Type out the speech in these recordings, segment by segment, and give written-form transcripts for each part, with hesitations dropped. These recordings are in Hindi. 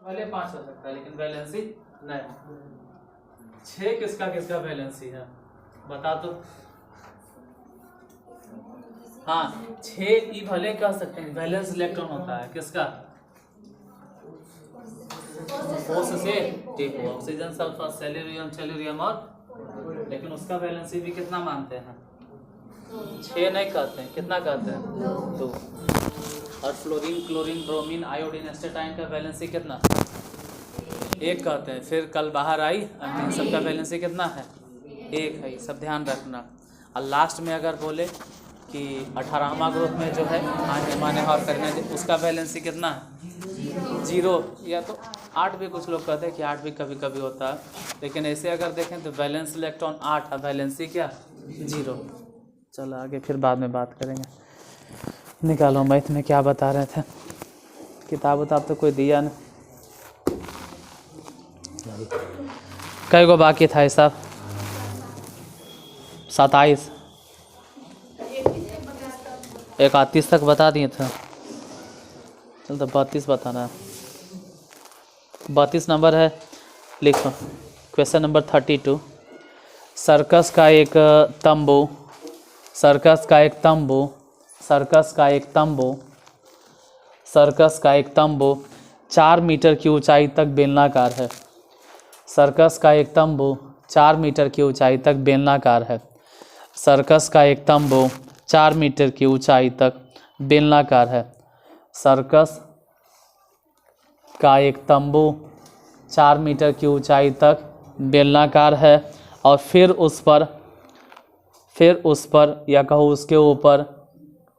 पहले 5 हो सकता है लेकिन वैलेंसी नहीं। 6 किसका किसका वैलेंसी है बता तो। हाँ 6 ई भले कह सकते हैं वैलेंस इलेक्ट्रॉन होता है किसका, फोर्स से ठीक हो, ऑक्सीजन सल्फर सेलेरियम चेलेरियम और, लेकिन उसका वैलेंसी भी कितना मानते हैं 6 नहीं कहते हैं, कितना कहते हैं 2। और fluorine chlorine bromine iodine astatine का वैलेंसी कितना 1 कहते हैं। फिर कल बाहर आई इन सबका वैलेंसी कितना है 1 है, सब ध्यान रखना। और लास्ट में अगर बोले कि 18वां ग्रुप में जो है माने और करने उसका वैलेंसी कितना है 0, या तो 8 भी कुछ लोग कहते हैं कि 8 भी कभी कभी होता है, लेकिन ऐसे अगर देखें तो वैलेंस इलेक्ट्रॉन 8 है, वैलेंसी क्या 0। चलो आगे फिर बाद में बात करेंगे। निकालो मैथ में क्या बता रहे थे, किताब उताब तो कोई दिया नहीं। कई गो बाकी था हिसाब 27 31 तक बता दिए थे। चल तो 32 बताना है। 32 नंबर है, लिखो क्वेश्चन नंबर 32। सर्कस का एक तंबू, सर्कस का एक तंबू, सर्कस का एक तंबू, सर्कस का एक तंबू 4 मीटर की ऊंचाई तक बेलनाकार है। सर्कस का एक तंबू 4 मीटर की ऊंचाई तक बेलनाकार है। सर्कस का एक तंबू 4 मीटर की ऊंचाई तक बेलनाकार है। सर्कस का एक तंबू 4 मीटर की ऊंचाई तक बेलनाकार है और फिर उस पर या कहो उसके ऊपर,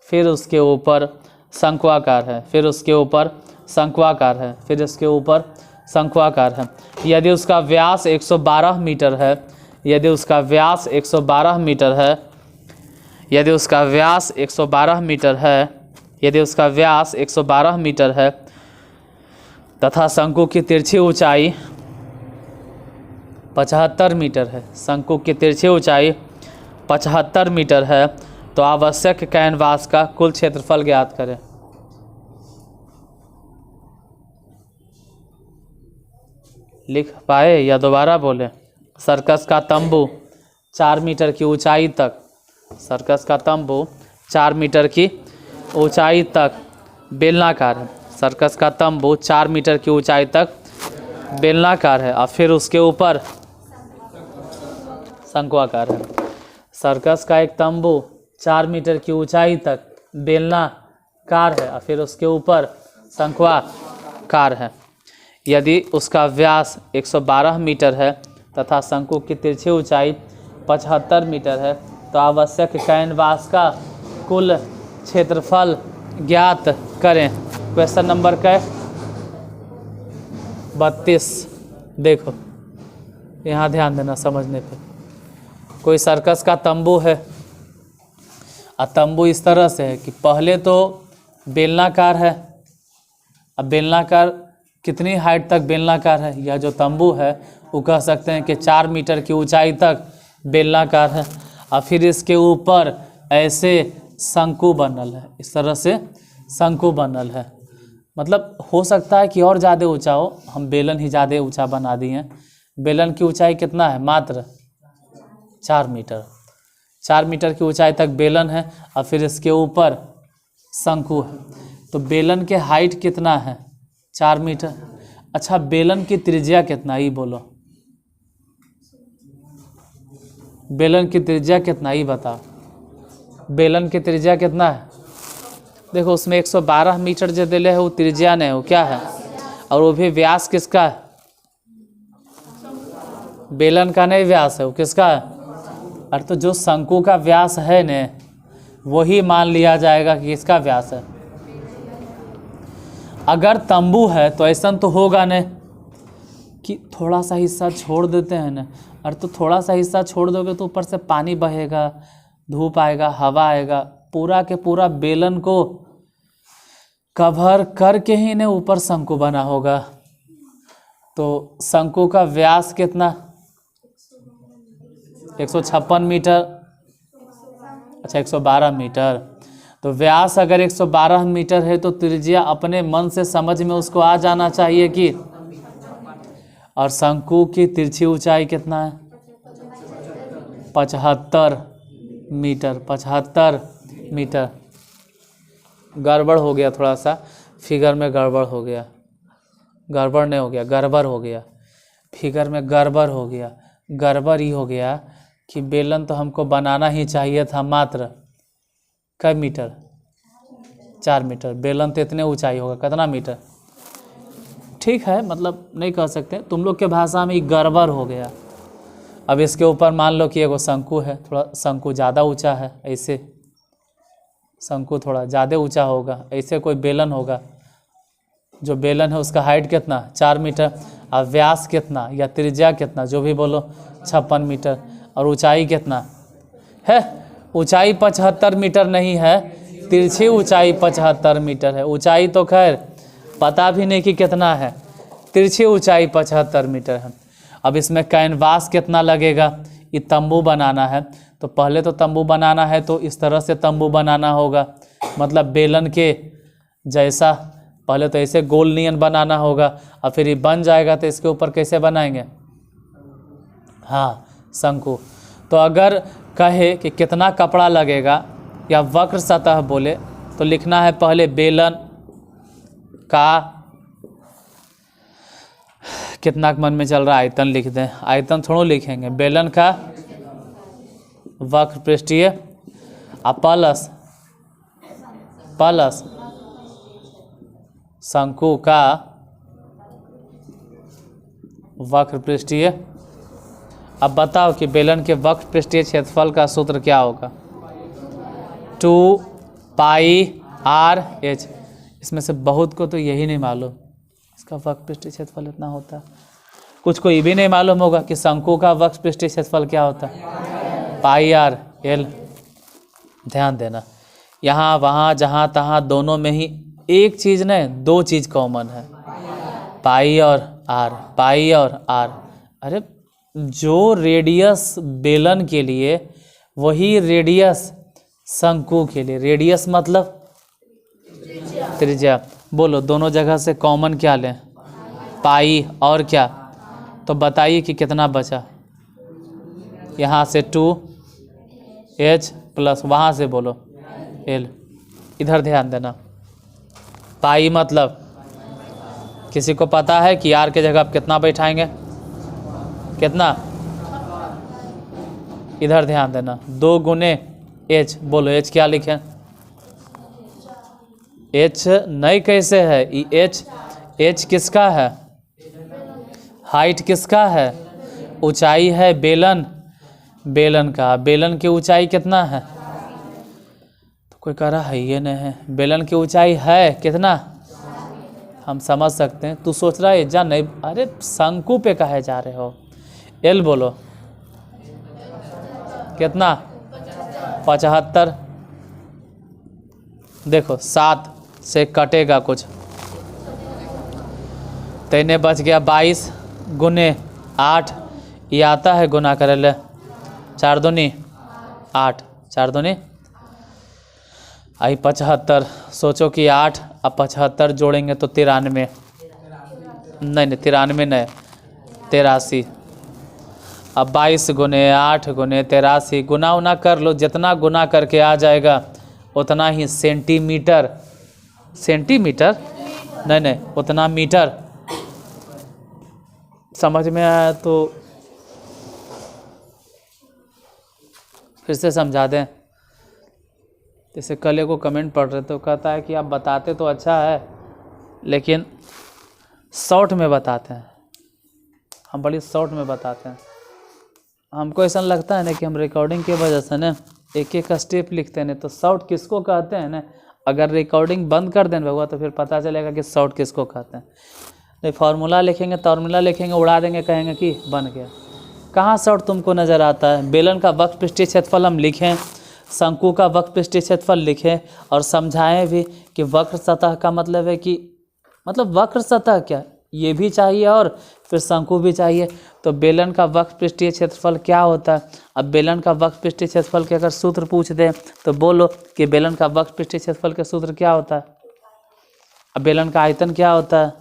फिर उसके ऊपर शंक्वाकार है, फिर उसके ऊपर शंक्वाकार है, फिर इसके ऊपर शंक्वाकार है। यदि उसका व्यास 112 मीटर है, यदि उसका व्यास 112 मीटर है, यदि उसका व्यास 112 मीटर है, यदि उसका व्यास 112 मीटर है तथा शंकु की तिरछी ऊंचाई 75 मीटर है, शंकु की तिरछी ऊंचाई 75 मीटर है, तो आवश्यक कैनवास का कुल क्षेत्रफल ज्ञात करें। लिख पाए या दोबारा बोले। सर्कस का तंबू 4 मीटर की ऊंचाई तक, सर्कस का तंबू 4 मीटर की ऊंचाई तक बेलनाकार है। सर्कस का तंबू 4 मीटर की ऊंचाई तक बेलनाकार है और फिर उसके ऊपर शंक्वाकार है। सर्कस का एक तंबू 4 मीटर की ऊंचाई तक बेलनाकार है और फिर उसके ऊपर शंक्वाकार है। यदि उसका व्यास 112 मीटर है तथा शंकु की तिरछी ऊंचाई 75 मीटर है, तो आवश्यक कैनवास का कुल क्षेत्रफल ज्ञात करें। क्वेश्चन नंबर क्या 32। देखो यहाँ ध्यान देना समझने पे। कोई सर्कस का तंबू है और तंबू इस तरह से है कि पहले तो बेलनाकार है। अब बेलनाकार कितनी हाइट तक बेलनाकार है, यह जो तंबू है वो कह सकते हैं कि 4 मीटर की ऊंचाई तक बेलनाकार है और फिर इसके ऊपर ऐसे शंकु बनल है, इस तरह से शंकु बनल है। मतलब हो सकता है कि और ज़्यादा ऊंचा हो, हम बेलन ही ज़्यादा ऊंचा बना दिए। बेलन की ऊंचाई कितना है मात्र 4 मीटर, 4 मीटर की ऊंचाई तक बेलन है और फिर इसके ऊपर शंकु है। तो बेलन के हाइट कितना है 4 मीटर। अच्छा बेलन की त्रिज्या कितना ही बोलो, बेलन की त्रिज्या कितना ही बताओ। बेलन की त्रिज्या कितना है, देखो उसमें 112 मीटर जो दिले है वो त्रिज्या नहीं, वो क्या है, और वो भी व्यास किसका है, बेलन का नहीं व्यास है, वो किसका है। अरे तो जो शंकु का व्यास है ने वही मान लिया जाएगा कि इसका व्यास है। अगर तंबू है तो ऐसा तो होगा नहीं कि थोड़ा सा हिस्सा छोड़ देते हैं ना। अरे तो थोड़ा सा हिस्सा छोड़ दोगे तो ऊपर से पानी बहेगा, धूप आएगा, हवा आएगा, पूरा के पूरा बेलन को कवर करके ही ने ऊपर शंकु बना होगा। तो शंकु का व्यास कितना 156 मीटर, अच्छा 112 मीटर। तो व्यास अगर 112 मीटर है तो त्रिज्या अपने मन से समझ में उसको आ जाना चाहिए कि और शंकु की तिरछी ऊंचाई कितना है? 75 मीटर। 75 मीटर। गड़बड़ हो गया, थोड़ा सा फिगर में गड़बड़ हो गया। गड़बड़ नहीं हो गया, गड़बड़ हो गया, फिगर में गड़बड़ हो गया। गड़बड़ ही हो गया कि बेलन तो हमको बनाना ही चाहिए था मात्र कई मीटर? 4 मीटर। बेलन तो इतने ऊंचाई होगा, कितना मीटर? ठीक है, मतलब नहीं कह सकते, तुम लोग के भाषा में गड़बड़ हो गया। अब इसके ऊपर मान लो कि एगो शंकु है, थोड़ा शंकु ज़्यादा ऊंचा है, ऐसे शंकु थोड़ा ज़्यादा ऊंचा होगा। ऐसे कोई बेलन होगा, जो बेलन है उसका हाइट कितना? 4 मीटर। और व्यास कितना या त्रिज्या कितना, जो भी बोलो, 56 मीटर। और ऊंचाई कितना है? ऊंचाई 75 मीटर नहीं है, तिरछी ऊंचाई 75 मीटर है। ऊंचाई तो खैर पता भी नहीं कि कितना है, तिरछी ऊंचाई 75 मीटर है। अब इसमें कैनवास कितना लगेगा? ये तंबू बनाना है, तो पहले तो तंबू बनाना है तो इस तरह से तंबू बनाना होगा, मतलब बेलन के जैसा। पहले तो ऐसे गोल नियन बनाना होगा, और फिर ये बन जाएगा तो इसके ऊपर कैसे बनाएंगे? हाँ, शंकु। तो अगर कहे कि कितना कपड़ा लगेगा या वक्र सतह बोले, तो लिखना है पहले बेलन का, कितना मन में चल रहा है, आयतन लिख दें। आयतन थोड़ा लिखेंगे, बेलन का वक्र पृष्ठीय प्लस शंकु का वक्र पृष्ठीय। अब बताओ कि बेलन के वक्र पृष्ठीय क्षेत्रफल का सूत्र क्या होगा? 2πr/h। इसमें से बहुत को तो यही नहीं मालूम, इसका वक्र पृष्ठीय क्षेत्रफल इतना होता है। कुछ को ये भी नहीं मालूम होगा कि शंकु का वक्र पृष्ठीय क्षेत्रफल क्या होता है? πr/l। ध्यान देना, यहाँ वहाँ जहाँ तहाँ दोनों में ही एक चीज़ नहीं, दो चीज़ कॉमन है, पाई और आर। पाई और आर, अरे जो रेडियस बेलन के लिए वही रेडियस शंकु के लिए। रेडियस मतलब त्रिज्या। बोलो, दोनों जगह से कॉमन क्या लें? पाई और क्या? तो बताइए कि कितना बचा? यहाँ से 2h प्लस वहाँ से बोलो l। इधर ध्यान देना, पाई मतलब किसी को पता है कि r के जगह आप कितना बैठाएंगे? कितना? इधर ध्यान देना, 2 गुने h। बोलो h क्या लिखें? h नहीं कैसे है ये? h किसका है? हाइट किसका है? ऊंचाई है बेलन का। बेलन की ऊंचाई कितना है? तो कोई कह रहा है ये नहीं है, बेलन की ऊंचाई है कितना? हम समझ सकते हैं। तू सोच रहा है जा नहीं, अरे शंकु पे कहे जा रहे हो। एल बोलो कितना? 75। देखो 7 से कटेगा कुछ, तेने बच गया 22 गुने 8। ये आता है गुना करे ले, 4 दूनी 8, 4 दूनी आई 75। सोचो कि 8 और 75 जोड़ेंगे तो 93। नहीं 93 नहीं, 83। अब 22 गुने 8 गुने 83 गुना उना कर लो, जितना गुना करके आ जाएगा उतना ही सेंटीमीटर। सेंटीमीटर नहीं, उतना मीटर। समझ में आया तो फिर से समझा दें। जैसे कल को कमेंट पढ़ रहे तो कहता है कि आप बताते तो अच्छा है लेकिन शॉर्ट में बताते हैं। हम बड़ी शॉर्ट में बताते हैं। हमको ऐसा लगता है ना कि हम रिकॉर्डिंग की वजह से ना एक एक स्टेप लिखते हैं, तो शॉर्ट किसको कहते हैं ना। अगर रिकॉर्डिंग बंद कर दें भगवा तो फिर पता चलेगा कि शॉर्ट किसको कहते हैं। नहीं फार्मूला लिखेंगे, फार्मूला लिखेंगे, उड़ा देंगे, कहेंगे कि बन गया। कहाँ शॉर्ट तुमको नज़र आता है? बेलन का वक्र पृष्ठीय क्षेत्रफल हम लिखें, शंकु का वक्र पृष्ठीय क्षेत्रफल लिखें और समझाएं भी कि वक्र सतह का मतलब है कि वक्र सतह क्या, ये भी चाहिए और फिर शंकु भी चाहिए। तो बेलन का वक्र पृष्ठीय क्षेत्रफल क्या होता है? अब बेलन का वक्र पृष्ठीय क्षेत्रफल के अगर सूत्र पूछ दें तो बोलो कि बेलन का वक्र पृष्ठीय क्षेत्रफल का सूत्र क्या होता है? अब बेलन का आयतन क्या होता है?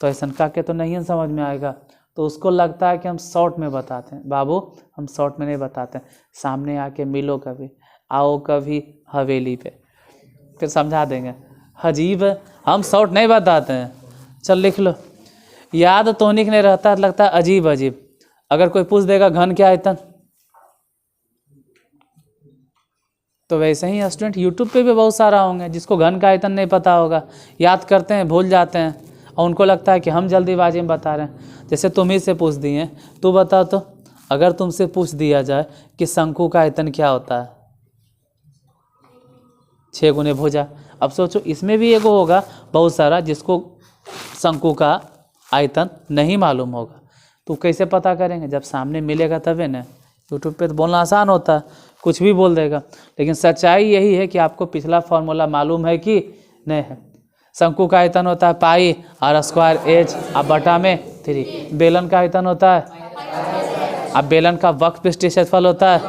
तो ऐसा के तो नहीं समझ में आएगा, तो उसको लगता है कि हम शॉर्ट में बताते हैं। बाबू हम शॉर्ट में नहीं बताते हैं, सामने आके मिलो कभी, आओ कभी हवेली पे, फिर समझा देंगे। अजीब है, हम शॉर्ट नहीं बताते हैं। चल लिख लो, याद तो नहीं रहता, लगता है अजीब अजीब। अगर कोई पूछ देगा घन क्या आयतन, तो वैसे ही स्टूडेंट यूट्यूब पे भी बहुत सारा होंगे जिसको घन का आयतन नहीं पता होगा, याद करते हैं भूल जाते हैं, और उनको लगता है कि हम जल्दीबाजी में बता रहे हैं। जैसे तुम ही से पूछ दिए, तू बता तो, अगर तुमसे पूछ दिया जाए कि शंकु का आयतन क्या होता है, 6 गुने भुजा। अब सोचो इसमें भी एगो होगा बहुत सारा जिसको शंकु का आयतन नहीं मालूम होगा, तो कैसे पता करेंगे? जब सामने मिलेगा तभी ना। यूट्यूब पे तो बोलना आसान होता है, कुछ भी बोल देगा, लेकिन सच्चाई यही है कि आपको पिछला फॉर्मूला मालूम है कि नहीं है। शंकु का आयतन होता है पाई आर स्क्वायर एच अब बटा में 3। बेलन का आयतन होता है, अब बेलन का वक्र क्षेत्रफल होता है,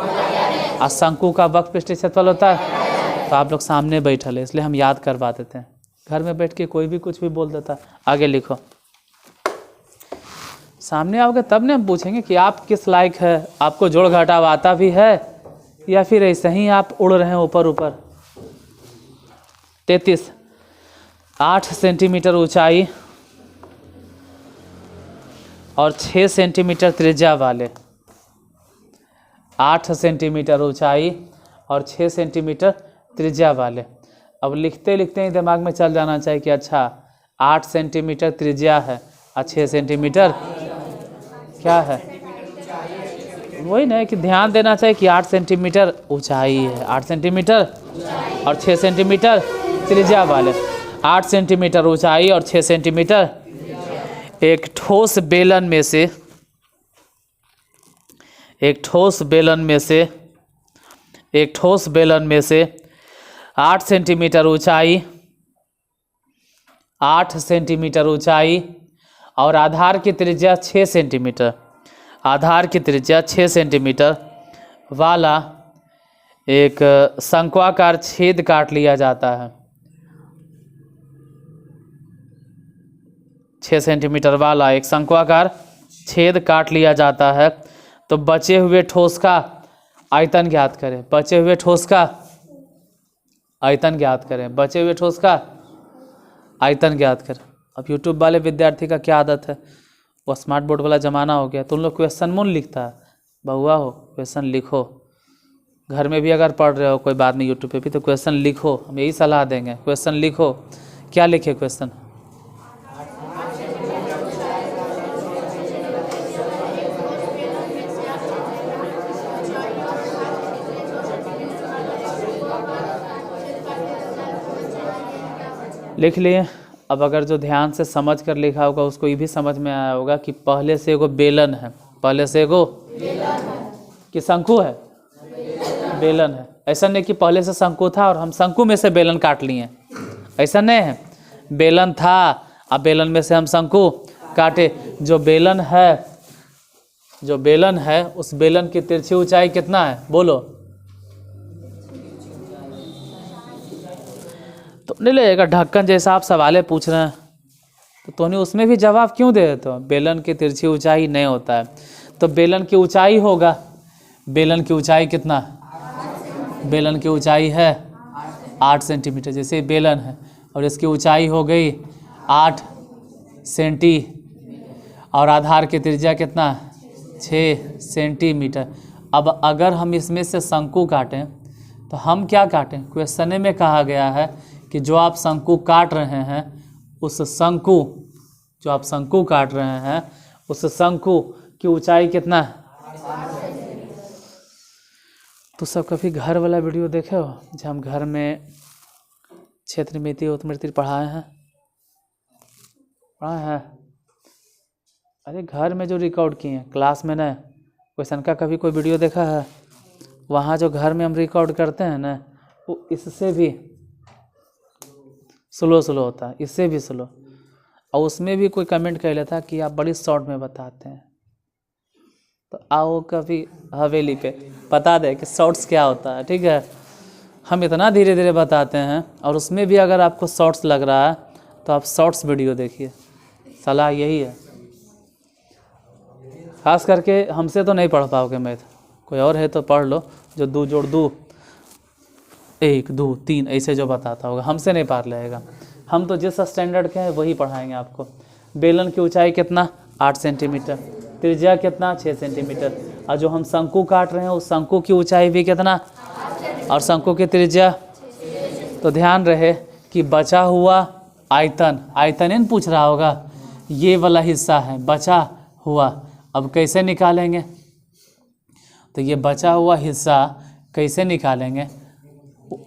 और शंकु का वक्र क्षेत्रफल होता है। तो आप लोग सामने बैठल है इसलिए हम याद करवा देते हैं, घर में बैठ के कोई भी कुछ भी बोल देता। आगे लिखो, सामने आओगे तब ने हम पूछेंगे कि आप किस लायक है, आपको जोड़ घटाव आता भी है या फिर ऐसे ही आप उड़ रहे हैं ऊपर ऊपर। 33 8 सेंटीमीटर ऊंचाई और 6 सेंटीमीटर त्रिज्या वाले, 8 सेंटीमीटर ऊंचाई और 6 सेंटीमीटर त्रिज्या वाले। अब लिखते लिखते ही दिमाग में चल जाना चाहिए कि अच्छा 8 सेंटीमीटर त्रिज्या है और 6 सेंटीमीटर क्या है, वही ना कि ध्यान देना चाहिए कि 8 सेंटीमीटर ऊंचाई है, 8 सेंटीमीटर और 6 सेंटीमीटर त्रिज्या वाले। 8 सेंटीमीटर ऊंचाई और 6 सेंटीमीटर। एक ठोस बेलन में से 8 सेंटीमीटर ऊंचाई, 8 सेंटीमीटर ऊंचाई और आधार की त्रिज्या 6 सेंटीमीटर, आधार की त्रिज्या 6 सेंटीमीटर वाला एक शंक्वाकार छेद काट लिया जाता है। 6 सेंटीमीटर वाला एक शंक्वाकार छेद काट लिया जाता है, तो बचे हुए ठोस का आयतन ज्ञात करें। बचे हुए ठोस का आयतन ज्ञात करें, बचे हुए ठोस का आयतन ज्ञात करें। अब यूट्यूब वाले विद्यार्थी का क्या आदत है, वो स्मार्ट बोर्ड वाला ज़माना हो गया, तुम लोग क्वेश्चन मूल लिखता है, बहुआ हो क्वेश्चन लिखो। घर में भी अगर पढ़ रहे हो कोई बात नहीं, यूट्यूब पे भी तो क्वेश्चन लिखो, हम यही सलाह देंगे, क्वेश्चन लिखो। क्या लिखे क्वेश्चन? लिख लिए। अब अगर जो ध्यान से समझ कर लिखा होगा उसको ये भी समझ में आया होगा कि पहले से एगो बेलन है, पहले से एगो कि शंकु है, बेलन है। ऐसा नहीं कि पहले से शंकु था और हम शंकु में से बेलन काट लिए, ऐसा नहीं है। बेलन था, अब बेलन में से हम शंकु काटे। जो बेलन है उस बेलन की तिरछी ऊंचाई कितना है बोलो? तो नहीं लगेगा ढक्कन जैसा आप सवालें पूछ रहे हैं, तो तूने उसमें भी जवाब क्यों दे देते हो? बेलन की तिरछी ऊंचाई नहीं होता है, तो बेलन की ऊंचाई होगा। बेलन की ऊंचाई कितना? बेलन की ऊंचाई है 8 सेंटीमीटर। जैसे बेलन है और इसकी ऊंचाई हो गई 8 सेंटी और आधार की त्रिज्या कितना? 6 सेंटीमीटर। अब अगर हम इसमें से शंकु काटें तो हम क्या काटें? क्वेश्चन में कहा गया है कि जो आप शंकु काट रहे हैं उस शंकु, जो आप शंकु काट रहे हैं उस शंकु की ऊंचाई कितना है? तो सब कभी घर वाला वीडियो देखे हो जब हम घर में क्षेत्रमिति उत्तमिति पढ़ाए हैं? अरे घर में जो रिकॉर्ड किए हैं, क्लास में ना। क्वेश्चन का कभी कोई वीडियो देखा है? वहाँ जो घर में हम रिकॉर्ड करते हैं ना, वो इससे भी स्लो होता है, इससे भी स्लो। और उसमें भी कोई कमेंट कर लेता कि आप बड़ी शॉर्ट में बताते हैं। तो आओ कभी हवेली पे बता दे कि शॉर्ट्स क्या होता है, ठीक है? हम इतना धीरे धीरे बताते हैं, और उसमें भी अगर आपको शॉर्ट्स लग रहा है तो आप शॉर्ट्स वीडियो देखिए, सलाह यही है। खास करके हमसे तो नहीं पढ़ पाओगे मैथ, कोई और है तो पढ़ लो, जो 2 जोड़ 2 1 2 3 ऐसे जो बताता होगा, हमसे नहीं पार लगेगा। हम तो जिस स्टैंडर्ड के हैं वही पढ़ाएंगे आपको। बेलन की ऊंचाई कितना 8 सेंटीमीटर, त्रिज्या कितना 6 सेंटीमीटर, और जो हम शंकु काट रहे हैं उस शंकु की ऊंचाई भी कितना, और शंकु की त्रिज्या। तो ध्यान रहे कि बचा हुआ आयतन, आयतन इन पूछ रहा होगा, ये वाला हिस्सा है बचा हुआ, अब कैसे निकालेंगे? तो ये बचा हुआ हिस्सा कैसे निकालेंगे,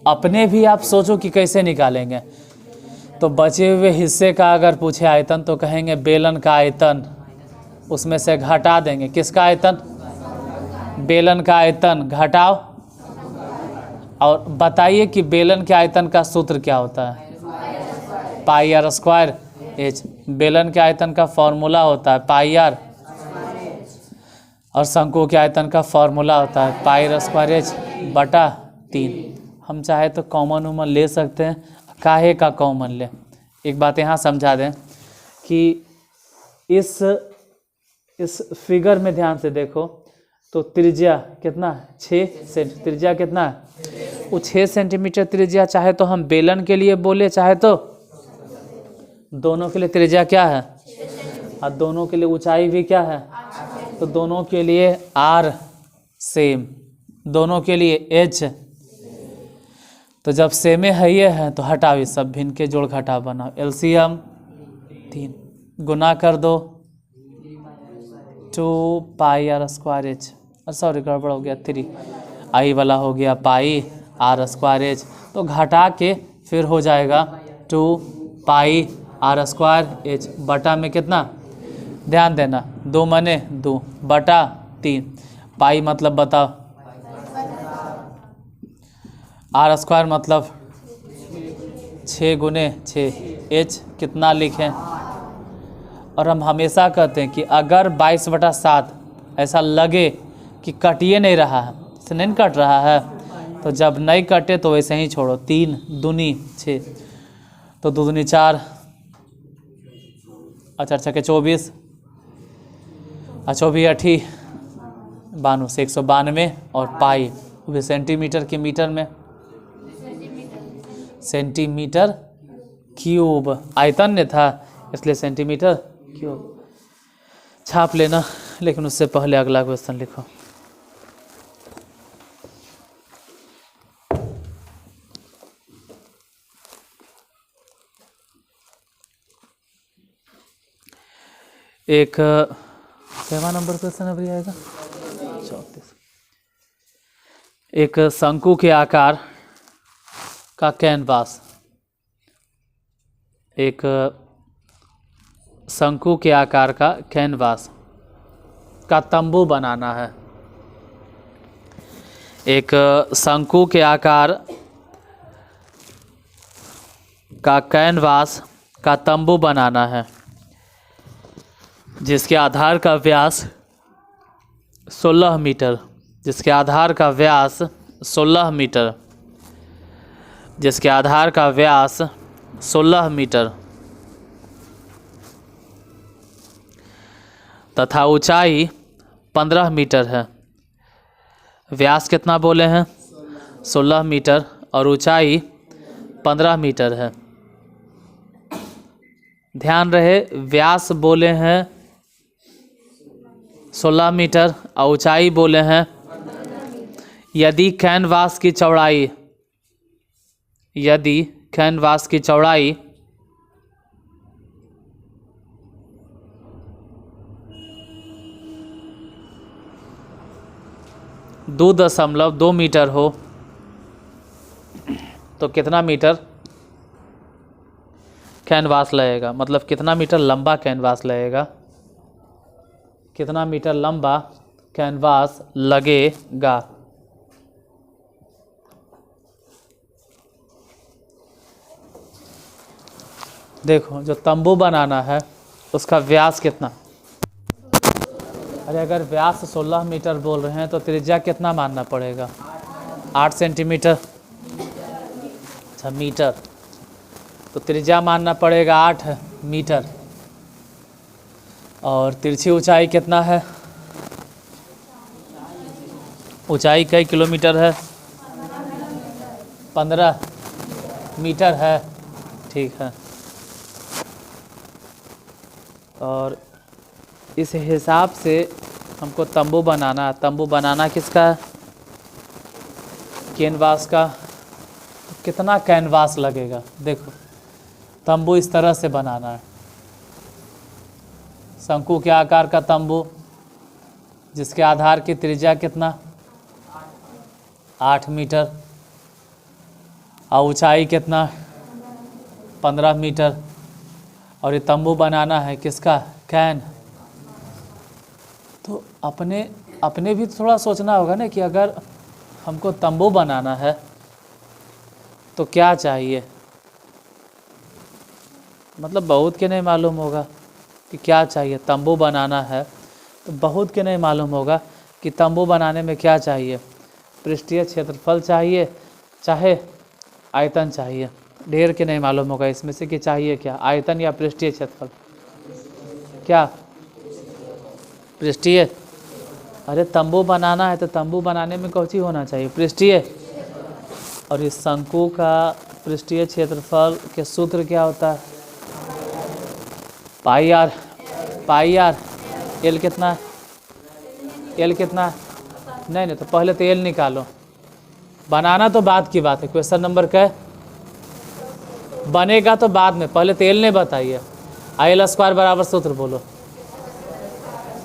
अपने भी आप सोचो कि कैसे निकालेंगे। तो बचे हुए हिस्से का अगर पूछे आयतन तो कहेंगे बेलन का आयतन, उसमें से घटा देंगे। किसका आयतन? बेलन का आयतन घटाओ, और बताइए कि बेलन के आयतन का सूत्र क्या होता है? Pi are square H. बेलन के आयतन का फॉर्मूला होता है पाई आर, और शंकु के आयतन का फॉर्मूला होता है पाई आर स्क्वायर एच बटा 3। हम चाहे तो कॉमन उमन ले सकते हैं, काहे का कॉमन ले। एक बात यहाँ समझा दें कि इस फिगर में ध्यान से देखो तो त्रिज्या कितना है 6 सेंटीमीटर, त्रिज्या कितना है वो 6 सेंटीमीटर त्रिज्या। चाहे तो हम बेलन के लिए बोले, चाहे तो दोनों के लिए त्रिज्या क्या है, और दोनों के लिए ऊंचाई भी क्या है, तो दोनों के लिए आर सेम, दोनों के लिए एच। तो जब सेमे है ये है तो हटाओ, ये सब भिन्न के जोड़ घटाव बनाओ। एलसीएम 3 गुना कर दो 2 पाई आर स्क्वायर एच, सॉरी गड़बड़ हो गया 3, आई वाला हो गया पाई आर स्क्वायर एच। तो घटा के फिर हो जाएगा 2 पाई आर स्क्वायर एच बटा में कितना, ध्यान देना 2 मने 2 बटा 3, पाई मतलब बताओ, आर स्क्वायर मतलब 6 गुने 6, एच कितना लिखें। और हम हमेशा कहते हैं कि अगर 22/7 ऐसा लगे कि कटिए नहीं रहा है, इसे नहीं कट रहा है, तो जब नहीं कटे तो वैसे ही छोड़ो। 3 दूनी 6, तो 2 दूनी 4, अच्छा 24, 24 8 92 से 192, और पाई वो भी सेंटीमीटर के मीटर में, सेंटीमीटर क्यूब आयतन ने था इसलिए सेंटीमीटर क्यूब। छाप लेना, लेकिन उससे पहले अगला क्वेश्चन लिखो। एक केवा नंबर क्वेश्चन अभी आएगा 34। एक शंकु के आकार का कैनवास, एक शंकु के आकार का कैनवास का तंबू बनाना है। एक शंकु के आकार का कैनवास का तंबू बनाना है जिसके आधार का व्यास 16 मीटर, जिसके आधार का व्यास 16 मीटर, जिसके आधार का व्यास 16 मीटर तथा ऊंचाई 15 मीटर है। व्यास कितना बोले हैं 16 मीटर और ऊंचाई 15 मीटर है। ध्यान रहे व्यास बोले हैं 16 मीटर और ऊंचाई बोले हैं, यदि कैनवास की चौड़ाई, यदि कैनवास की चौड़ाई 2.2 मीटर हो तो कितना मीटर कैनवास लगेगा, मतलब कितना मीटर लंबा कैनवास लगेगा, कितना मीटर लंबा कैनवास लगेगा। देखो जो तंबू बनाना है उसका व्यास कितना, अरे अगर व्यास 16 मीटर बोल रहे हैं तो त्रिज्या कितना मानना पड़ेगा 8 सेंटीमीटर, अच्छा मीटर, तो त्रिज्या मानना पड़ेगा 8 मीटर। और तिरछी ऊंचाई कितना है? ऊंचाई कई किलोमीटर है? 15 मीटर है। ठीक है। और इस हिसाब से हमको तंबू बनाना है। तंबू बनाना किसका है? कैनवास का। कितना कैनवास लगेगा? देखो, तंबू इस तरह से बनाना है। शंकु के आकार का तंबू जिसके आधार की त्रिज्या कितना? 8 मीटर और ऊंचाई कितना? 15 मीटर। और ये तंबू बनाना है किसका? कैन। तो अपने भी थोड़ा सोचना होगा ना कि अगर हमको तंबू बनाना है तो क्या चाहिए। मतलब बहुत के नहीं मालूम होगा कि क्या चाहिए। तंबू बनाना है तो बहुत के नहीं मालूम होगा कि तंबू बनाने में क्या चाहिए। पृष्ठीय क्षेत्रफल चाहिए, चाहे आयतन चाहिए। ढेर के नहीं मालूम होगा इसमें से कि चाहिए क्या, आयतन या पृष्ठीय क्षेत्रफल। क्या? पृष्ठीय। अरे तंबू बनाना है तो तंबू बनाने में कौन सी होना चाहिए? पृष्ठीय। और इस शंकु का पृष्ठीय क्षेत्रफल के सूत्र क्या होता है? Pi R. Pi R. L कितना है? एल कितना है? नहीं, तो पहले तो एल निकालो। बनाना तो बाद की बात है। क्वेश्चन नंबर क्या है? बनेगा तो बाद में, पहले तो एल ने बताइए। एल स्क्वायर बराबर सूत्र बोलो।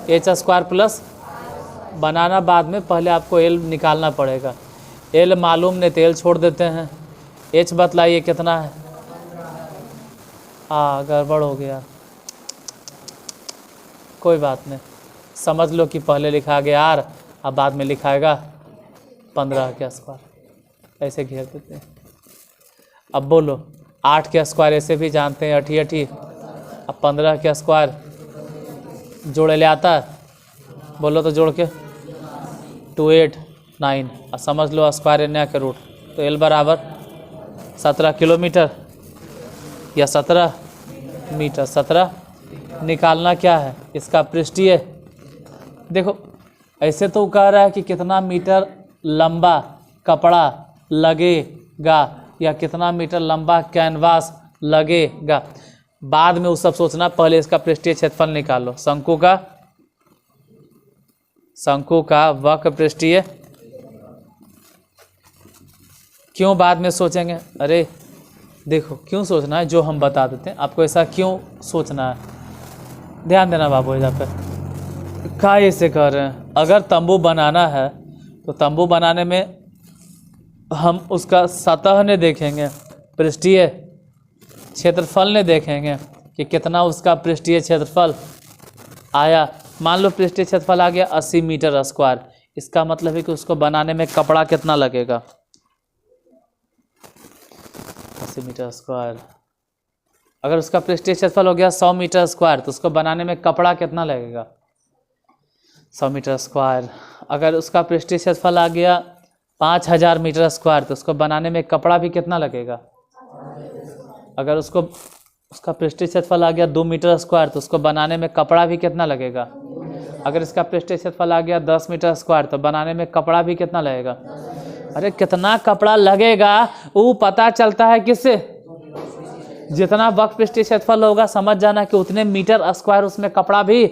एच स्क्वायर प्लस, बनाना बाद में, पहले आपको एल निकालना पड़ेगा। एल मालूम नहीं तो एल छोड़ देते हैं। एच बतलाइए कितना है? हाँ, गड़बड़ हो गया, कोई बात नहीं। समझ लो कि पहले लिखा गया आर, अब बाद में लिखाएगा 15 के स्क्वायर, ऐसे घेर देते हैं। अब बोलो, 8 के स्क्वायर ऐसे भी जानते हैं, 88। अब 15 के स्क्वायर जोड़े ले आता है, बोलो तो जोड़ के 289। अब समझ लो स्क्वायर एरिया के रूट। तो एल बराबर 17 किलोमीटर या 17 मीटर। 17 निकालना क्या है? इसका पृष्ठीय। देखो ऐसे तो कह रहा है कि कितना मीटर लंबा कपड़ा लगेगा या कितना मीटर लंबा कैनवास लगेगा, बाद में वो सब सोचना। पहले इसका पृष्ठीय क्षेत्रफल निकालो। शंकु का वक्र पृष्ठीय। क्यों बाद में सोचेंगे? अरे देखो, क्यों सोचना है जो हम बता देते हैं आपको। ऐसा क्यों सोचना है, ध्यान देना बाबू। इधर पे क्या ऐसे कर रहे हैं? अगर तंबू बनाना है तो तंबू बनाने में हम उसका सतह ने देखेंगे, पृष्ठीय क्षेत्रफल ने देखेंगे कि कितना उसका पृष्ठीय क्षेत्रफल आया। मान लो पृष्ठीय क्षेत्रफल आ गया 80 मीटर स्क्वायर। इसका मतलब है कि उसको बनाने में कपड़ा कितना लगेगा? 80 मीटर स्क्वायर। अगर उसका पृष्ठीय क्षेत्रफल हो गया 100 मीटर स्क्वायर तो उसको बनाने में कपड़ा कितना लगेगा? 100 मीटर स्क्वायर। अगर उसका पृष्ठीय क्षेत्रफल आ गया 5000 मीटर स्क्वायर तो उसको बनाने में कपड़ा भी कितना लगेगा? अगर उसका पृष्ठीय क्षेत्रफल आ गया 2 मीटर स्क्वायर तो उसको बनाने में कपड़ा भी कितना लगेगा? अगर इसका पृष्ठीय क्षेत्रफल आ गया 10 मीटर स्क्वायर तो बनाने में कपड़ा भी कितना लगेगा? अरे कितना कपड़ा लगेगा वो पता चलता है किससे? जितना वक्र पृष्ठीय क्षेत्रफल होगा समझ जाना कि उतने मीटर स्क्वायर उसमें कपड़ा भी।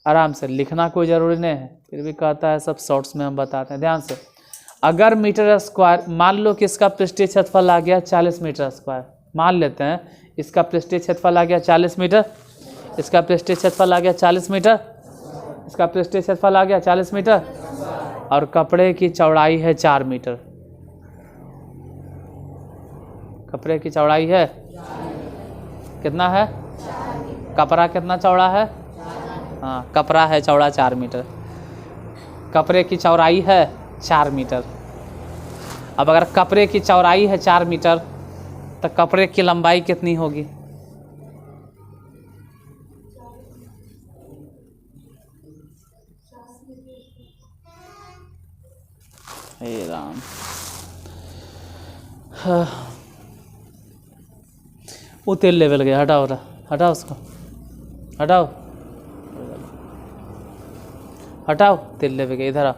आराम से लिखना कोई ज़रूरी नहीं है, फिर भी कहता है सब शॉर्ट्स में हम बताते हैं, ध्यान से। अगर मीटर स्क्वायर, मान लो कि इसका पृष्ठीय क्षेत्रफल आ गया 40 मीटर स्क्वायर, मान लेते हैं इसका पृष्ठीय क्षेत्रफल आ गया 40 मीटर, इसका पृष्ठीय क्षेत्रफल आ गया 40 मीटर, इसका पृष्ठीय क्षेत्रफल आ गया 40 मीटर और कपड़े की चौड़ाई है 4 मीटर। कपड़े की चौड़ाई है कितना है? कपड़ा कितना चौड़ा है? हाँ, कपड़ा है चौड़ा 4 मीटर, कपड़े की चौड़ाई है 4 मीटर। अब अगर कपड़े की चौड़ाई है 4 मीटर तो कपड़े की लंबाई कितनी होगी? हे राम, वो तेल लेवल गया, हटाओ उसको। हटाओ हटाओ, तिल्ले पे इधर आओ।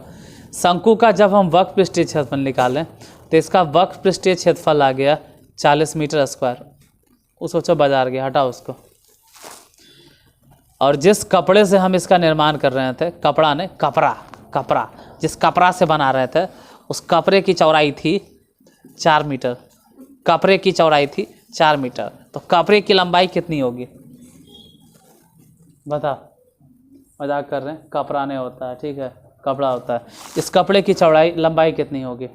शंकु का जब हम वक्र पृष्ठीय क्षेत्रफल निकालें तो इसका वक्र पृष्ठीय क्षेत्रफल आ गया 40 मीटर स्क्वायर। वो सोचो बाजार गया, हटाओ उसको। और जिस कपड़े से हम इसका निर्माण कर रहे थे, कपड़ा ने कपड़ा जिस कपड़ा से बना रहे थे, उस कपड़े की चौड़ाई थी 4 मीटर। कपड़े की चौड़ाई थी 4 मीटर, तो कपड़े की लंबाई कितनी होगी बता। मजाक कर रहे हैं, कपड़ा नहीं होता है, ठीक है, कपड़ा होता है। इस कपड़े की चौड़ाई लंबाई कितनी होगी?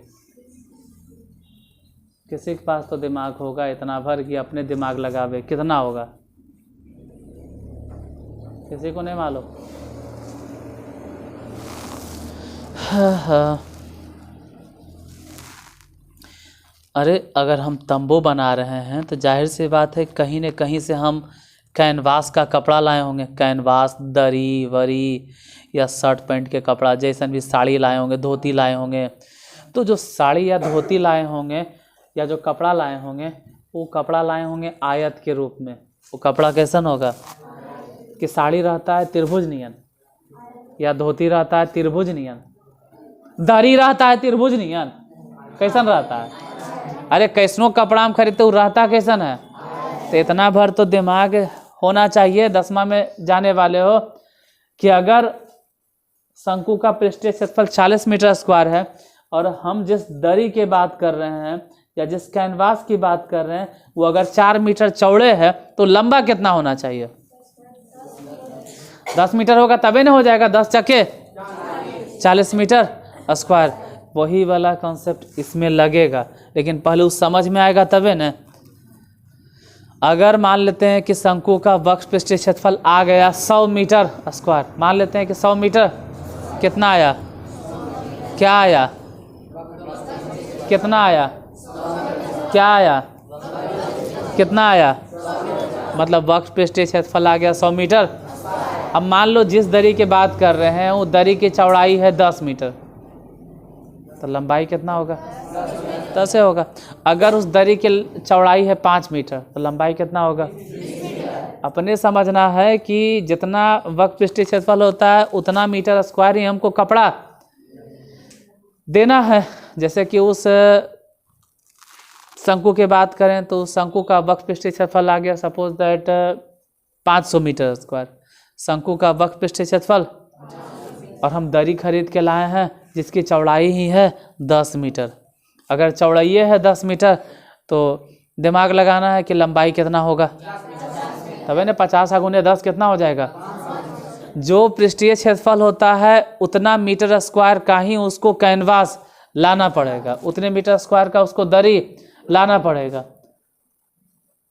किसी के पास तो दिमाग होगा इतना भर कि अपने दिमाग लगावे, कितना होगा? किसी को नहीं मालूम? अरे अगर हम तंबू बना रहे हैं तो जाहिर सी बात है कहीं न कहीं से हम कैनवास का कपड़ा लाए होंगे। कैनवास, दरी वरी या शर्ट पैंट के कपड़ा, जैसे भी साड़ी लाए होंगे, धोती लाए होंगे। तो जो साड़ी या धोती लाए होंगे या जो कपड़ा लाए होंगे, वो कपड़ा लाए होंगे आयत के रूप में। वो कपड़ा कैसन होगा कि साड़ी रहता है त्रिभुज नियन, या धोती रहता है त्रिभुज नियन, दरी रहता है त्रिभुज नियन। कैसन रहता है? अरे कैसनो कपड़ा हम खरीदते, वो रहता कैसन है? तो इतना भर तो दिमाग होना चाहिए, 10वां में जाने वाले हो, कि अगर शंकु का पृष्ठीय क्षेत्रफल 40 मीटर स्क्वायर है और हम जिस दरी की बात कर रहे हैं या जिस कैनवास की बात कर रहे हैं वो अगर 4 मीटर चौड़े है, तो लंबा कितना होना चाहिए? 10 मीटर होगा तभी ना हो जाएगा, 10 चक्के 40 मीटर स्क्वायर। वही वाला कॉन्सेप्ट इसमें लगेगा, लेकिन पहले उस समझ में आएगा तबे न। अगर मान लेते हैं कि शंकु का वक्र पृष्ठीय क्षेत्रफल आ गया 100 मीटर स्क्वायर, मान लेते हैं कि 100 मीटर कितना आया? क्या आया? कितना आया? क्या आया? कितना आया? मतलब वक्र पृष्ठीय क्षेत्रफल आ गया 100 मीटर। अब मान लो जिस दरी की बात कर रहे हैं वो दरी की चौड़ाई है 10 मीटर, तो लंबाई कितना होगा? 10 होगा। अगर उस दरी की चौड़ाई है 5 मीटर, तो लंबाई कितना होगा? अपने समझना है कि जितना वक्र पृष्ठीय क्षेत्रफल होता है उतना मीटर स्क्वायर ही हमको कपड़ा देना है। जैसे कि उस शंकु की बात करें तो शंकु का वक्र पृष्ठीय क्षेत्रफल आ गया सपोज दैट 500 मीटर स्क्वायर। शंकु का वक्र पृष्ठीय क्षेत्रफल, और हम दरी खरीद के लाए हैं जिसकी चौड़ाई ही है 10 मीटर। अगर चौड़ाई है 10 मीटर तो दिमाग लगाना है कि लंबाई कितना होगा, तभी ना 50 गुने 10 कितना हो जाएगा? जो पृष्ठीय क्षेत्रफल होता है उतना मीटर स्क्वायर का ही उसको कैनवास लाना पड़ेगा, उतने मीटर स्क्वायर का उसको दरी लाना पड़ेगा।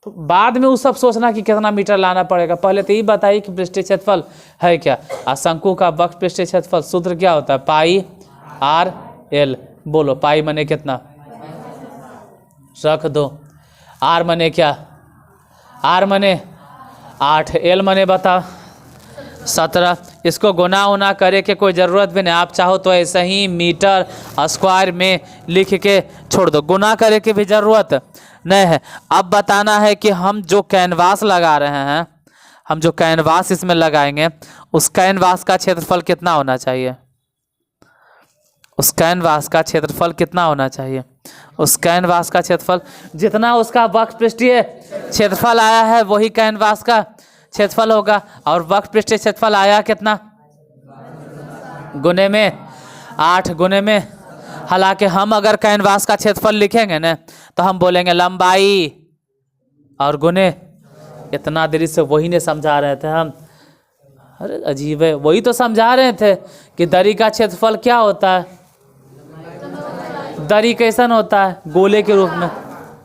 तो बाद में वो सब सोचना कि कितना मीटर लाना पड़ेगा, पहले तो ये बताइए कि पृष्ठीय क्षेत्रफल है क्या। और शंकु का वक्र पृष्ठीय क्षेत्रफल सूत्र क्या होता है? Pi R L. बोलो पाई मने कितना? रख दो। आर मने क्या? आर मने 8, एल मने बता 17। इसको गुना उना करे के कोई ज़रूरत भी नहीं, आप चाहो तो ऐसे ही मीटर स्क्वायर में लिख के छोड़ दो, गुना करे की भी ज़रूरत नहीं है। अब बताना है कि हम जो कैनवास लगा रहे हैं, हम जो कैनवास इसमें लगाएंगे उस कैनवास का क्षेत्रफल कितना होना चाहिए? उस कैनवास का क्षेत्रफल कितना होना चाहिए? उस कैनवास का क्षेत्रफल जितना उसका वक्र पृष्ठीय क्षेत्रफल आया है वही कैनवास का क्षेत्रफल होगा। और वक्र पृष्ठीय क्षेत्रफल आया कितना? गुने में 8 गुने में। हालांकि हम अगर कैनवास का क्षेत्रफल लिखेंगे ना तो हम बोलेंगे लंबाई और गुने। इतना देरी से वही नहीं समझा रहे थे हम। अरे अजीब है, वही तो समझा रहे थे कि दरी का क्षेत्रफल क्या होता है। दरी कैसन होता है? गोले के रूप में।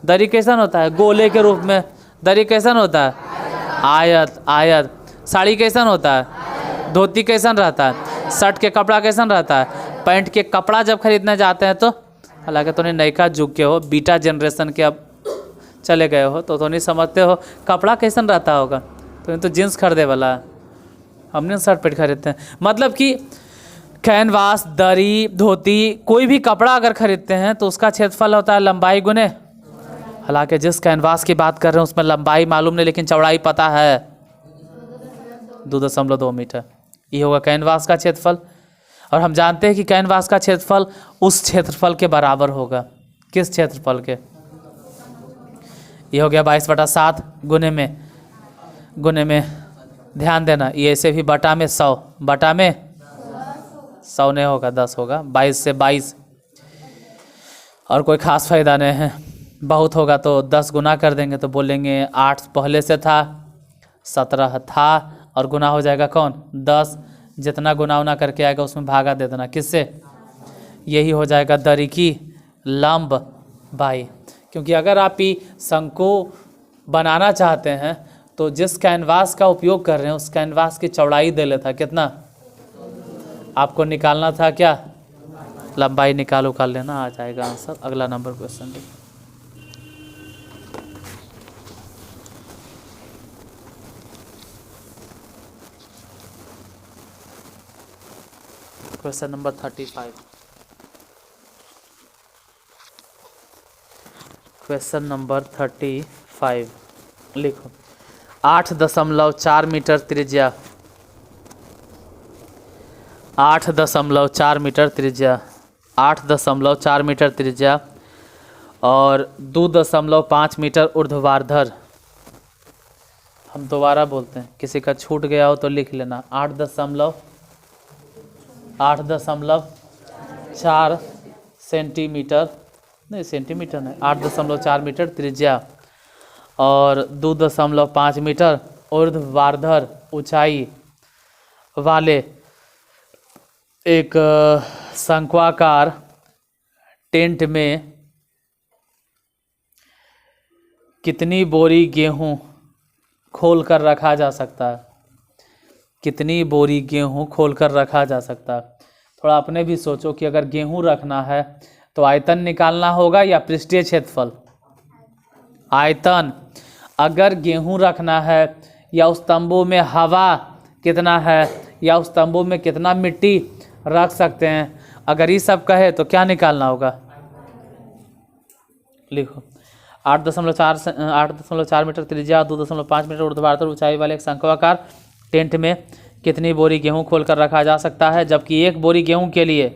दरी कैसन होता है? गोले के रूप में। दरी कैसन होता है? आयत। आयत। साड़ी कैसन होता है? धोती कैसन रहता है? शर्ट के कपड़ा कैसन रहता है? पैंट के कपड़ा जब खरीदने जाते हैं तो, हालांकि तो नहीं नयका जुग के हो, बीटा जनरेशन के अब चले गए हो तो नहीं समझते हो कपड़ा कैसन रहता होगा। तो जीन्स खरीदे वाला है, हमने शर्ट पैंट खरीदते हैं। मतलब कि कैनवास, दरी, धोती, कोई भी कपड़ा अगर खरीदते हैं तो उसका क्षेत्रफल होता है लंबाई गुने। हालांकि जिस कैनवास की बात कर रहे हैं उसमें लंबाई मालूम नहीं लेकिन चौड़ाई पता है। 2.2 मीटर। ये होगा कैनवास का क्षेत्रफल। और हम जानते हैं कि कैनवास का क्षेत्रफल उस क्षेत्रफल के बराबर होगा। किस क्षेत्रफल के? ये हो गया 22/7 गुने में ध्यान देना, ये ऐसे भी बटा में 100, बटा में 100 नहीं होगा, 10 होगा। 22 से 22 और कोई खास फायदा नहीं है। बहुत होगा तो 10 गुना कर देंगे तो बोलेंगे 8 पहले से था, 17 था और गुना हो जाएगा कौन? 10। जितना गुना उना करके आएगा उसमें भागा दे देना। किससे? यही हो जाएगा दरीकी लंब बाई। क्योंकि अगर आप ही शंकु बनाना चाहते हैं तो जिस कैनवास का उपयोग कर रहे हैं उस कैनवास की चौड़ाई दे लेता। कितना आपको निकालना था? क्या लंबाई निकाल लेना, आ जाएगा आंसर। अगला नंबर क्वेश्चन देखिए। Question number 35। क्वेश्चन नंबर 35 लिखो। 8.4 मीटर त्रिज्या, 8.4 मीटर त्रिज्या, 8.4 मीटर त्रिज्या और 2.5 मीटर ऊर्ध्वाधर। हम दोबारा बोलते हैं, किसी का छूट गया हो तो लिख लेना। 8.4 सेंटीमीटर, नहीं सेंटीमीटर नहीं, 8.4 मीटर त्रिज्या और 2.5 मीटर ऊर्ध्वाधर ऊंचाई वाले एक शंक्वाकार टेंट में कितनी बोरी गेहूं खोल कर रखा जा सकता है? कितनी बोरी गेहूं खोल कर रखा जा सकता है? थोड़ा अपने भी सोचो कि अगर गेहूं रखना है तो आयतन निकालना होगा या पृष्ठीय क्षेत्रफल? आयतन। अगर गेहूं रखना है या उस तंबू में हवा कितना है या उस तंबू में कितना मिट्टी रख सकते हैं, अगर ये सब कहे तो क्या निकालना होगा? लिखो। 8.4 मीटर त्रिज्या, 2.5 मीटर ऊर्ध्वाधर ऊंचाई वाले एक शंक्वाकार टेंट में कितनी बोरी गेहूं खोलकर रखा जा सकता है? जबकि एक बोरी गेहूं के लिए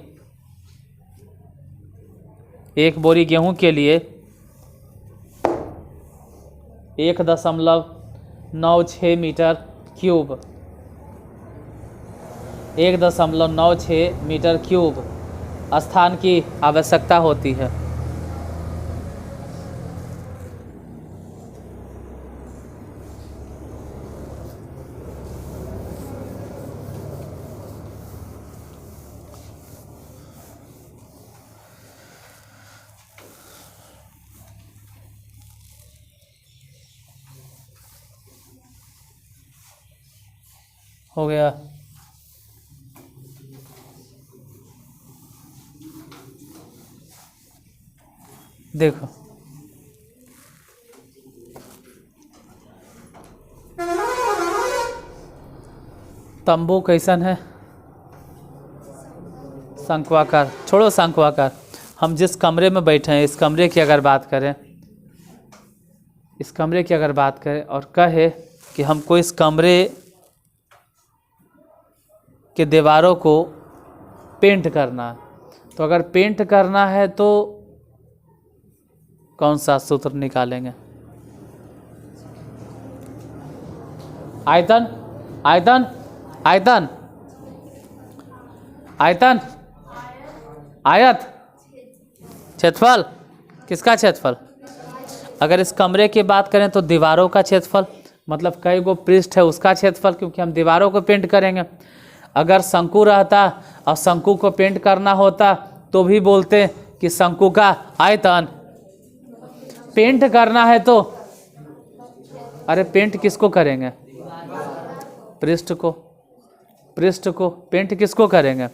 1.96 मीटर क्यूब, 1.96 मीटर क्यूब स्थान की आवश्यकता होती है। हो गया। देखो तंबू कैसन है? शंक्वाकार। छोड़ो शंक्वाकार, हम जिस कमरे में बैठे हैं इस कमरे की अगर बात करें, और कहे कि हमको इस कमरे के दीवारों को पेंट करना है, तो अगर पेंट करना है तो कौन सा सूत्र निकालेंगे? आयतन, आयतन, आयतन, आयतन, आयत, क्षेत्रफल। किसका क्षेत्रफल? अगर इस कमरे की बात करें तो दीवारों का क्षेत्रफल, मतलब कई गो पृष्ठ है उसका क्षेत्रफल, क्योंकि हम दीवारों को पेंट करेंगे। अगर शंकु रहता और शंकु को पेंट करना होता तो भी बोलते कि शंकु का आयतन। पेंट करना है तो अरे पेंट किसको करेंगे? पृष्ठ को। पृष्ठ को पेंट किसको करेंगे?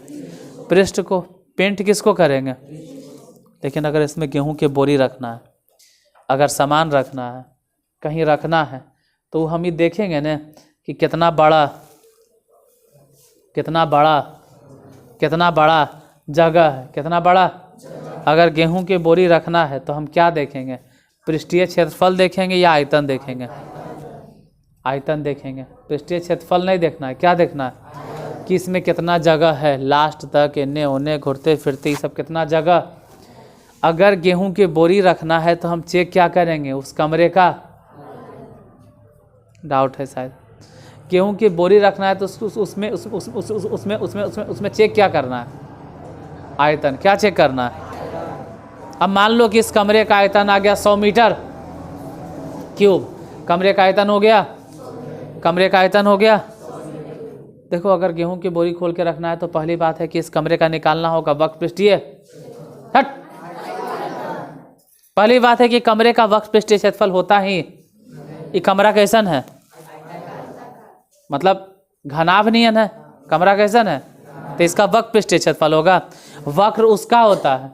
पृष्ठ को पेंट किसको करेंगे? लेकिन अगर इसमें गेहूं की बोरी रखना है, अगर सामान रखना है, कहीं रखना है, तो हम ये देखेंगे ना कि कितना बड़ा जगह है, कितना बड़ा। अगर गेहूं की बोरी रखना है तो हम क्या देखेंगे? पृष्ठीय क्षेत्रफल देखेंगे या आयतन देखेंगे? आयतन देखेंगे, पृष्ठीय क्षेत्रफल नहीं देखना है। क्या देखना है कि इसमें कितना जगह है, लास्ट तक इन्ने ओने घुरते फिरते ये सब कितना जगह। अगर गेहूं की बोरी रखना है तो हम चेक क्या करेंगे, उस कमरे का डाउट है शायद। गेहूं की बोरी रखना है तो उसमें चेक क्या करना है, आयतन। क्या चेक करना है? अब मान लो कि इस कमरे का आयतन आ गया 100 मीटर क्यूब। कमरे का आयतन हो गया, कमरे का आयतन हो गया। देखो अगर गेहूं की बोरी खोल के रखना है तो पहली बात है कि इस कमरे का निकालना होगा वक्र पृष्ठीय। हट, पहली बात है कि कमरे का वक्र पृष्ठीय क्षेत्रफल होता ही। ये कमरा कैसन है, मतलब घनाभ नियन है। कमरा कैसन है तो इसका वक्र पृष्ठीय क्षेत्रफल होगा। वक्र उसका होता है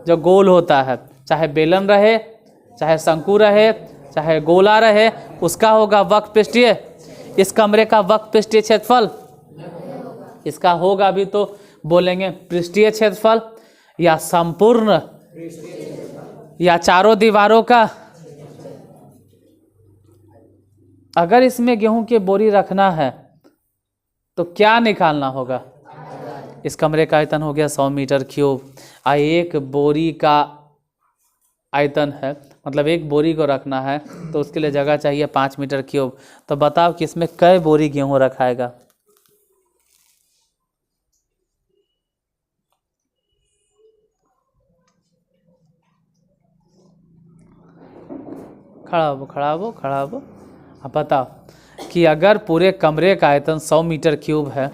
जो गोल होता है, चाहे बेलन रहे, चाहे शंकु रहे, चाहे गोला रहे, उसका होगा वक्र पृष्ठीय। इस कमरे का वक्र पृष्ठीय क्षेत्रफल इसका होगा भी तो बोलेंगे पृष्ठीय क्षेत्रफल, या संपूर्ण, या चारों दीवारों का। अगर इसमें गेहूं की बोरी रखना है तो क्या निकालना होगा? इस कमरे का आयतन हो गया 100 मीटर क्यूब। एक बोरी का आयतन है, मतलब एक बोरी को रखना है तो उसके लिए जगह चाहिए 5 मीटर क्यूब। तो बताओ कि इसमें कै बोरी गेहूं रखाएगा? खड़ा हो। अब बताओ कि अगर पूरे कमरे का आयतन 100 मीटर क्यूब है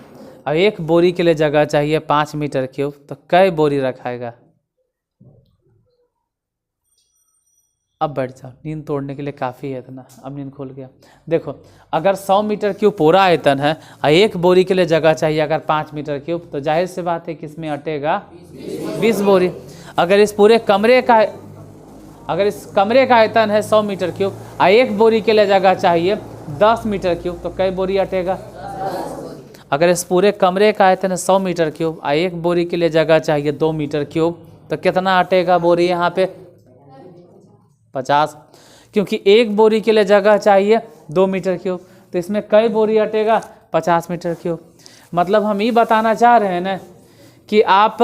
और एक बोरी के लिए जगह चाहिए 5 मीटर क्यूब, तो कै बोरी रखाएगा? अब बैठ जाओ, नींद तोड़ने के लिए काफ़ी है इतना। अब नींद खुल गया। देखो अगर 100 मीटर क्यूब पूरा आयतन है और एक बोरी के लिए जगह चाहिए अगर 5 मीटर क्यूब, तो जाहिर सी बात है कि इसमें अटेगा 20 बोरी। अगर इस कमरे का आयतन है 100 मीटर क्यूब और एक बोरी के लिए जगह चाहिए 10 मीटर क्यूब, तो कई बोरी अटेगा? अगर इस पूरे कमरे का आयतन है 100 मीटर क्यूब और एक बोरी के लिए जगह चाहिए 2 मीटर क्यूब, तो कितना अटेगा बोरी यहाँ पे? 50। क्योंकि एक बोरी के लिए जगह चाहिए 2 मीटर क्यूब, तो इसमें कई बोरी अटेगा? 50 मीटर क्यूब। मतलब हम ये बताना चाह रहे हैं ना कि आप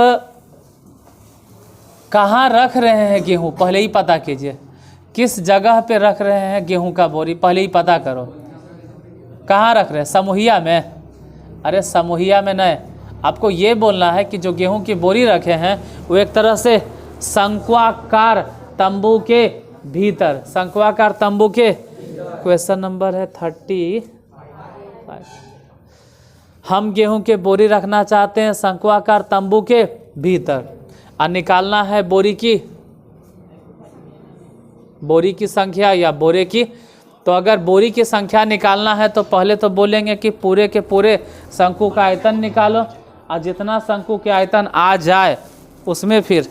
कहाँ रख रहे हैं गेहूँ, पहले ही पता कीजिए। किस जगह पे रख रहे हैं गेहूं का बोरी, पहले ही पता करो। कहाँ रख रहे हैं? समूहिया में? अरे समूहिया में नहीं, आपको ये बोलना है कि जो गेहूं की बोरी रखे हैं वो एक तरह से शंक्वाकार तंबू के भीतर, शंक्वाकार तंबू के, क्वेश्चन नंबर है 35। हम गेहूं के बोरी रखना चाहते हैं शंक्वाकार तंबू के भीतर और निकालना है बोरी की संख्या या बोरे की। तो अगर बोरी की संख्या निकालना है तो पहले तो बोलेंगे कि पूरे के पूरे शंकु का आयतन निकालो, और जितना शंकु के आयतन आ जाए उसमें फिर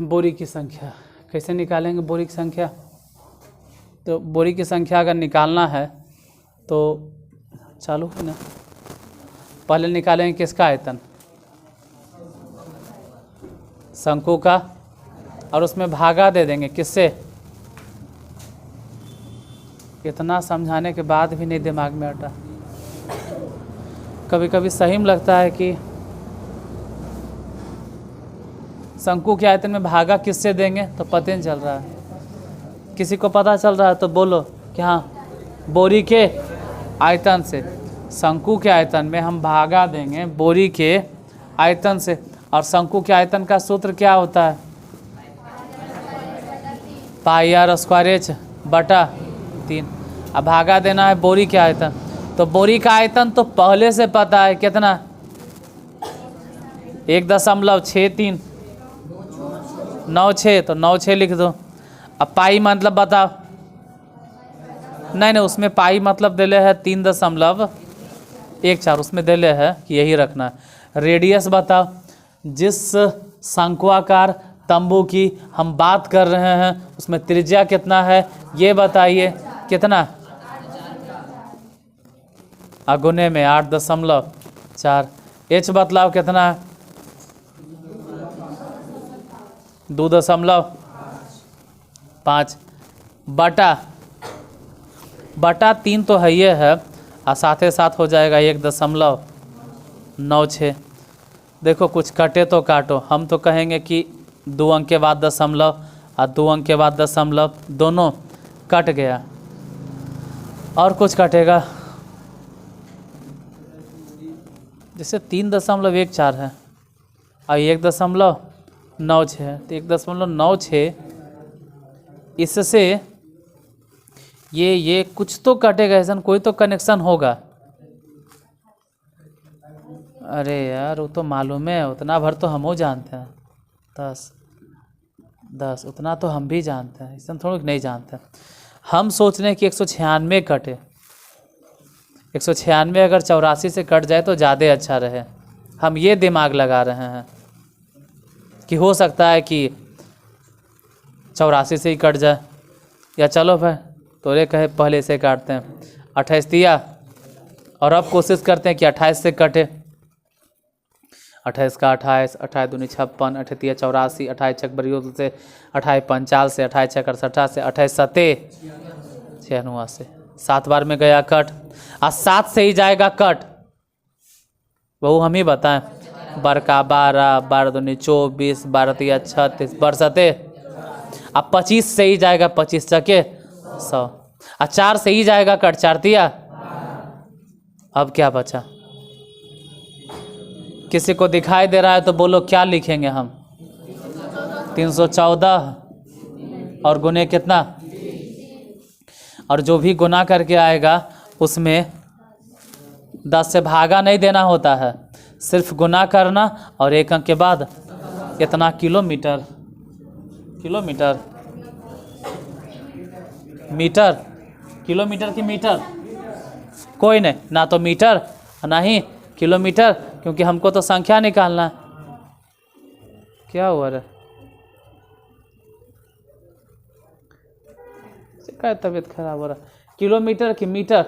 बोरी की संख्या कैसे निकालेंगे? बोरी की संख्या, तो बोरी की संख्या अगर निकालना है तो चालू है ना, पहले निकालेंगे किसका आयतन? शंकु का, और उसमें भागा दे देंगे किससे? इतना समझाने के बाद भी नहीं दिमाग में अटा। कभी कभी सही में लगता है कि शंकु के आयतन में भागा किससे देंगे, तो पता नहीं चल रहा है। किसी को पता चल रहा है तो बोलो कि हाँ, बोरी के आयतन से शंकु के आयतन में हम भागा देंगे बोरी के आयतन से। और शंकु के आयतन का सूत्र क्या होता है? पाई आर स्क्वायर एच बटा 3। अब भागा देना है बोरी के आयतन, तो बोरी का आयतन तो पहले से पता है कितना? 1.6396, तो 96 लिख दो। अब पाई मतलब बताओ? नहीं, उसमें पाई मतलब दिले है 3.14, उसमें दिले है कि यही रखना है। रेडियस बताओ? जिस शंक्वाकार तंबू की हम बात कर रहे हैं उसमें त्रिज्या कितना है ये बताइए? कितना? अगुने में 8.4। एच बतलाव कितना है? 2.5 बटा 3 तो है ये है, और साथ ही साथ हो जाएगा 1.96। देखो कुछ कटे तो काटो, हम तो कहेंगे कि 2 अंक के बाद दशमलव और 2 अंक के बाद दशमलव, दोनों कट गया। और कुछ कटेगा, जैसे 3.14 है और 1.96 है, तो 1.96 इससे ये कुछ तो कटेगा, ऐसा कोई तो कनेक्शन होगा। अरे यार वो तो मालूम है, उतना भर तो हम जानते हैं, 10 उतना तो हम भी जानते हैं, इसमें थोड़ा नहीं जानते। हम सोच रहे हैं कि 196 कटे, 196 अगर 84 से कट जाए तो ज़्यादा अच्छा रहे। हम ये दिमाग लगा रहे हैं कि हो सकता है कि 84 से ही कट जाए, या चलो भाई तोरे कहे पहले से काटते हैं। 28 दिया और अब कोशिश करते हैं कि 28 से कटे। 28 का 28, 28 दूनी 56, 28 तिया 84, 28 छक बरियो से 28 45 से 28 छक 68 से 28 सते 96 से 7 बार में गया कट, और 7 से ही जाएगा कट, वो हम ही बताएं। बड़का 12, 12 दूनी 24, 12 तिया 36, बरसते, अब 25 से ही जाएगा 25 चके 100, और 4 से ही जाएगा कट, 4 तिया। अब क्या बचा? किसी को दिखाई दे रहा है तो बोलो क्या लिखेंगे हम? 314 और गुने कितना? और जो भी गुना करके आएगा उसमें 10 से भागा नहीं देना होता है, सिर्फ गुना करना और 1 अंक के बाद इतना किलोमीटर, किलोमीटर मीटर, किलोमीटर की मीटर कोई नहीं, ना तो मीटर ना ही किलोमीटर, क्योंकि हमको तो संख्या निकालना है। क्या हुआ रे? क्या तबीयत खराब हो रहा? किलोमीटर की मीटर,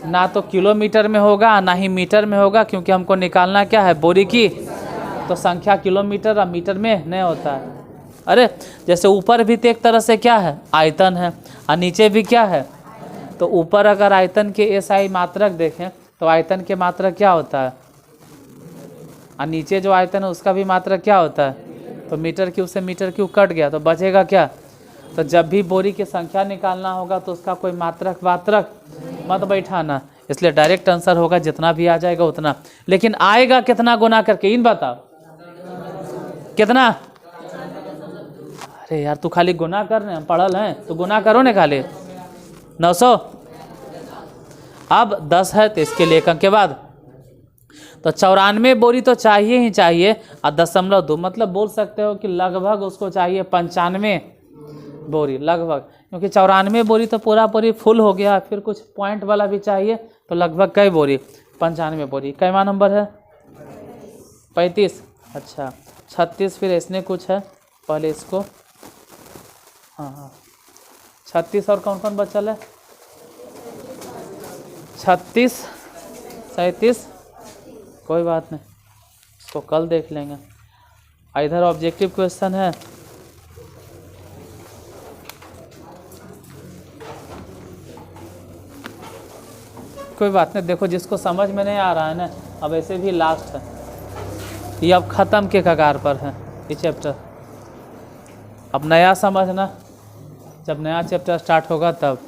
ना तो किलोमीटर में होगा ना ही मीटर में होगा, क्योंकि हमको निकालना क्या है? बोरी की, तो संख्या किलोमीटर और मीटर में नहीं होता है। अरे जैसे ऊपर भी तो एक तरह से क्या है? आयतन है, और नीचे भी क्या है? तो ऊपर अगर आयतन के एसआई मात्रक देखें तो आयतन के मात्रक क्या होता है, और नीचे जो आयतन है उसका भी मात्रक क्या होता है? तो मीटर क्यूब से मीटर क्यूब कट गया, तो बचेगा क्या? तो जब भी बोरी की संख्या निकालना होगा तो उसका कोई मात्रक वात्रक मत बैठाना, इसलिए डायरेक्ट आंसर होगा जितना भी आ जाएगा उतना। लेकिन आएगा कितना गुना करके, इन बताओ कितना? अरे यार तू खाली गुना कर रहे, हम पढ़ल हैं तो गुना करो ने खाली। 900, अब 10 है तो इसके लिए 1 अंक के बाद, तो 94 बोरी तो चाहिए ही चाहिए, और 0.2 मतलब बोल सकते हो कि लगभग उसको चाहिए 95 बोरी लगभग, क्योंकि 94 बोरी तो पूरा पूरी फुल हो गया, फिर कुछ पॉइंट वाला भी चाहिए, तो लगभग कई बोरी? 95 बोरी। कैवा नंबर है? 35। अच्छा 36, फिर इसने कुछ है पहले इसको, हाँ 36, और कौन कौन बचल है? 36, 37, कोई बात नहीं, इसको कल देख लेंगे। इधर ऑब्जेक्टिव क्वेश्चन है, कोई बात नहीं, देखो जिसको समझ में नहीं आ रहा है ना, अब ऐसे भी लास्ट है, ये अब ख़त्म के कगार पर है ये चैप्टर। अब नया समझना, जब नया चैप्टर स्टार्ट होगा तब।